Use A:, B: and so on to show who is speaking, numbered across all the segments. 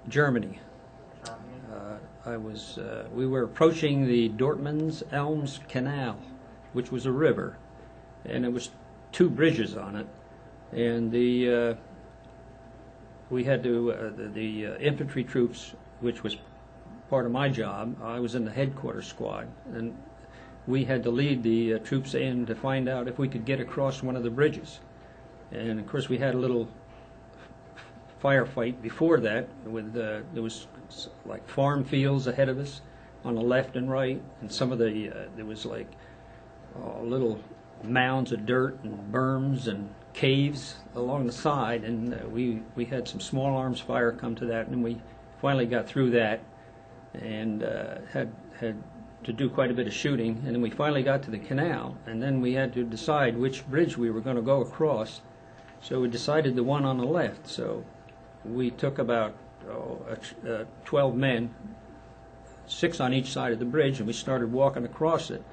A: Germany. We were approaching the Dortmund-Ems Canal, which was a river, and it was two bridges on it, and we had to the infantry troops, which was part of my job. I was in the headquarters squad, and we had to lead the troops in to find out if we could get across one of the bridges. And of course we had a little firefight before that with there was like farm fields ahead of us on the left and right, and some of the there was like little mounds of dirt and berms and caves along the side, and we had some small arms fire come to that, and we finally got through that and had to do quite a bit of shooting, and then we finally got to the canal, and then we had to decide which bridge we were going to go across. So we decided the one on the left. So we took about 12 men, 6 on each side of the bridge, and we started walking across it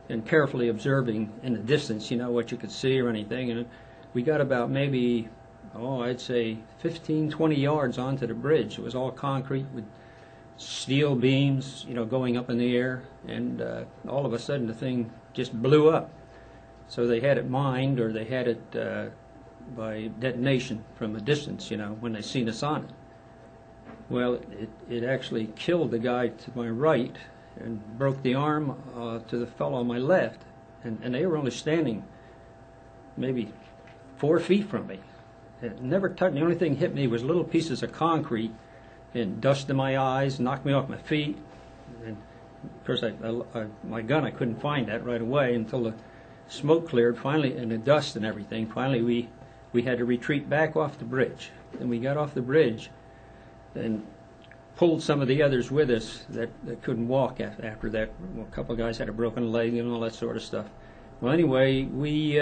A: and carefully observing in the distance, you know, what you could see or anything. And we got about maybe, I'd say 15, 20 yards onto the bridge. It was all concrete with steel beams, you know, going up in the air, and all of a sudden the thing just blew up. So they had it mined, or they had it by detonation from a distance, you know, when they seen us on it. Well, it actually killed the guy to my right and broke the arm to the fellow on my left, and they were only standing maybe 4 feet from me. It never touched. The only thing hit me was little pieces of concrete and dust in my eyes, knocked me off my feet. And of course, my gun, I couldn't find that right away until the smoke cleared finally, and the dust and everything. Finally, we had to retreat back off the bridge. And we got off the bridge and pulled some of the others with us that couldn't walk after that. Well, a couple of guys had a broken leg and all that sort of stuff. Well, anyway, we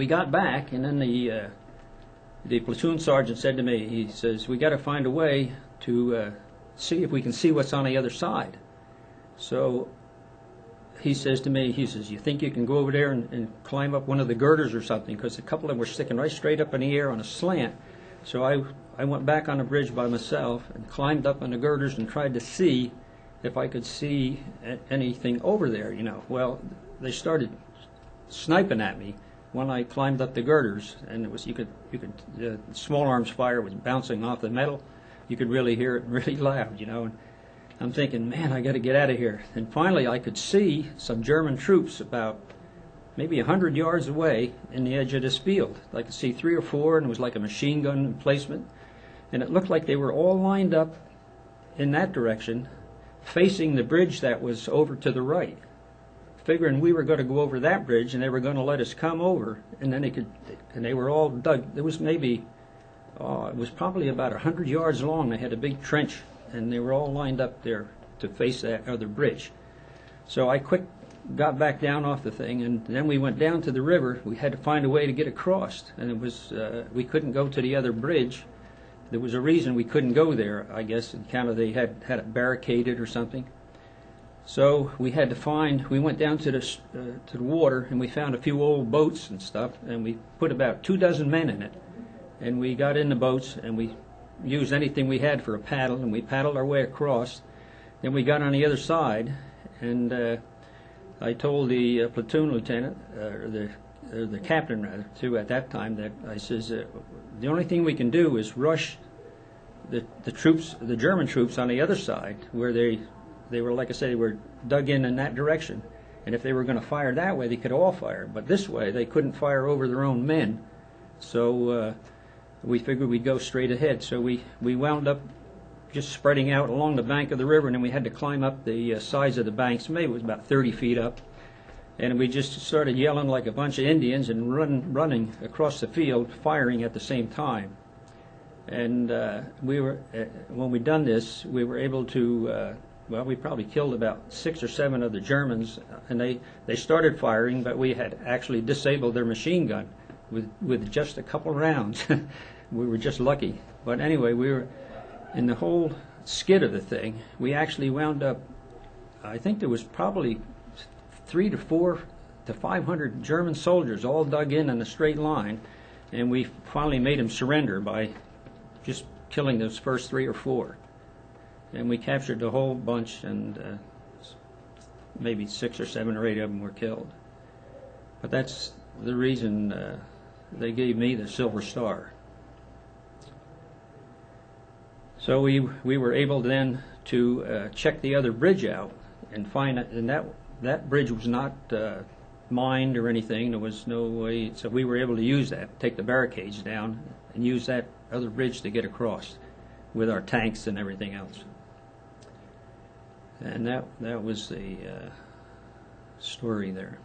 A: got back, and then the platoon sergeant said to me, he says, "We got to find a way to see if we can see what's on the other side." So he says to me, he says, "You think you can go over there and climb up one of the girders or something?" Because a couple of them were sticking right straight up in the air on a slant. So I went back on the bridge by myself and climbed up on the girders and tried to see if I could see anything over there, you know. Well, they started sniping at me when I climbed up the girders, and it was small arms fire was bouncing off the metal. You could really hear it really loud, you know. And I'm thinking, man, I got to get out of here. And finally, I could see some German troops about maybe 100 yards away in the edge of this field. I could see 3 or 4, and it was like a machine gun emplacement. And it looked like they were all lined up in that direction, facing the bridge that was over to the right, figuring we were going to go over that bridge, and they were going to let us come over, and then they were all dug. There was maybe, it was probably about 100 yards long. They had a big trench, and they were all lined up there to face that other bridge. So I got back down off the thing, and then we went down to the river. We had to find a way to get across, and it was we couldn't go to the other bridge. There was a reason we couldn't go there, I guess, in kind of they had it barricaded or something. So we had to we went down to the water, and we found a few old boats and stuff, and we put about 24 men in it. And we got in the boats, and we used anything we had for a paddle, and we paddled our way across. Then we got on the other side, and I told the platoon lieutenant, or the captain rather, too, at that time, that I says, the only thing we can do is rush the troops, the German troops on the other side, where they were, like I said, they were dug in that direction. And if they were going to fire that way, they could all fire. But this way, they couldn't fire over their own men. So we figured we'd go straight ahead. So we wound up just spreading out along the bank of the river, and then we had to climb up the sides of the banks. Maybe it was about 30 feet up. And we just started yelling like a bunch of Indians and running across the field, firing at the same time. And when we done this, we were able to, we probably killed about 6 or 7 of the Germans, and they started firing, but we had actually disabled their machine gun with just a couple rounds. We were just lucky. But anyway, we were in the whole skid of the thing. We actually wound up, I think there was probably 300 to 400 to 500 German soldiers all dug in a straight line, and we finally made them surrender by just killing those first 3 or 4. And we captured the whole bunch, and maybe 6 or 7 or 8 of them were killed. But that's the reason they gave me the Silver Star. So we were able then to check the other bridge out and find it, and that bridge was not mined or anything. There was no way, so we were able to use that, take the barricades down, and use that other bridge to get across with our tanks and everything else. And that was the story there.